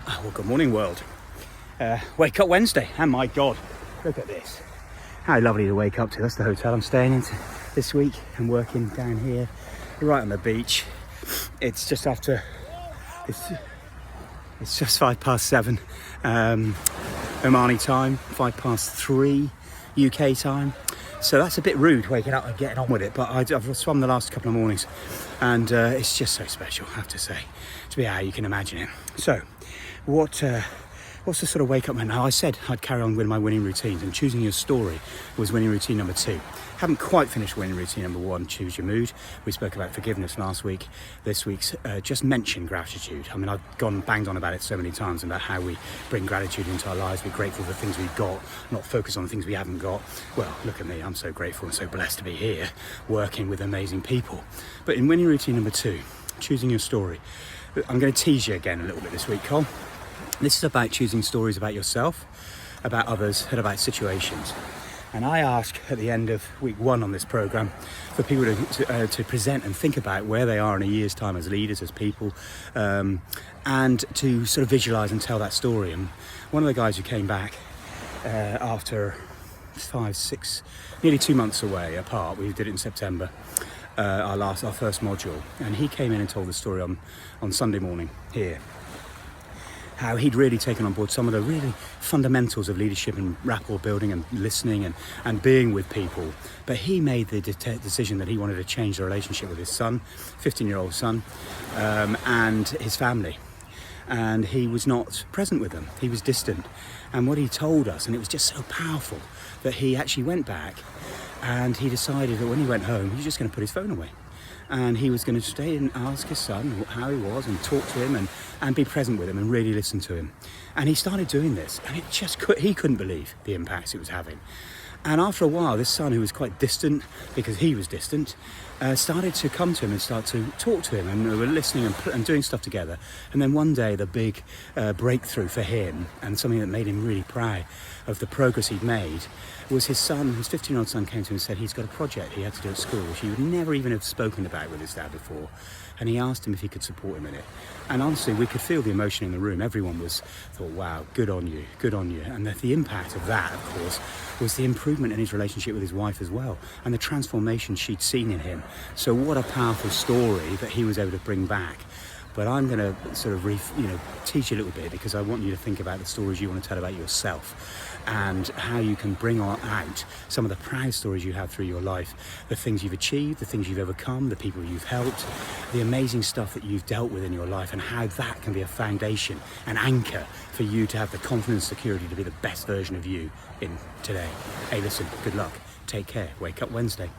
Well, good morning, world. Wake up Wednesday, and my God, look at this. How lovely to wake up to. That's the hotel I'm staying in this week. I'm working down here, right on the beach. It's just after, it's just 7:05 Omani time, 3:05 UK time. So that's a bit rude waking up and getting on with it, but I've swum the last couple of mornings and it's just so special, I have to say, to be how you can imagine it. So what's the sort of wake up? Now, I said I'd carry on with my winning routines, and choosing your story was winning routine number 2. Haven't quite finished winning routine number 1, choose your mood. We spoke about forgiveness last week. This week's just mention gratitude. I mean, I've banged on about it so many times, about how we bring gratitude into our lives. We're grateful for things we've got, not focus on the things we haven't got. Well, look at me, I'm so grateful and so blessed to be here working with amazing people. But in winning routine number 2, choosing your story, I'm going to tease you again a little bit this week, Cole. This is about choosing stories about yourself, about others, and about situations. And I ask at the end of week 1 on this programme for people to present and think about where they are in a year's time as leaders, as people, and to sort of visualise and tell that story. And one of the guys who came back after 5, 6, nearly 2 months away apart, we did it in September, our first module, and he came in and told the story on Sunday morning here. How he'd really taken on board some of the really fundamentals of leadership and rapport building and listening and being with people. But he made the decision that he wanted to change the relationship with his son, 15-year-old son, and his family. And he was not present with them. He was distant. And what he told us, and it was just so powerful, that he actually went back and he decided that when he went home, he was just going to put his phone away. And he was going to stay and ask his son how he was and talk to him and be present with him and really listen to him. And he started doing this, and he couldn't believe the impacts it was having. And after a while, this son, who was quite distant because he was distant, started to come to him and start to talk to him, and we were listening and doing stuff together. And then one day, the big breakthrough for him, and something that made him really proud of the progress he'd made, was his 15-year-old son came to him and said he's got a project he had to do at school, which he would never even have spoken about with his dad before. And he asked him if he could support him in it. And honestly, we could feel the emotion in the room. Everyone thought, wow, good on you. And the impact of that, of course, was the improvement in his relationship with his wife as well, and the transformation she'd seen in him. So what a powerful story that he was able to bring back. But I'm going to sort of teach you a little bit, because I want you to think about the stories you want to tell about yourself, and how you can bring out some of the proud stories you have through your life, the things you've achieved, the things you've overcome, the people you've helped, the amazing stuff that you've dealt with in your life, and how that can be a foundation, an anchor for you to have the confidence, security to be the best version of you in today. Hey, listen, good luck. Take care. Wake up Wednesday.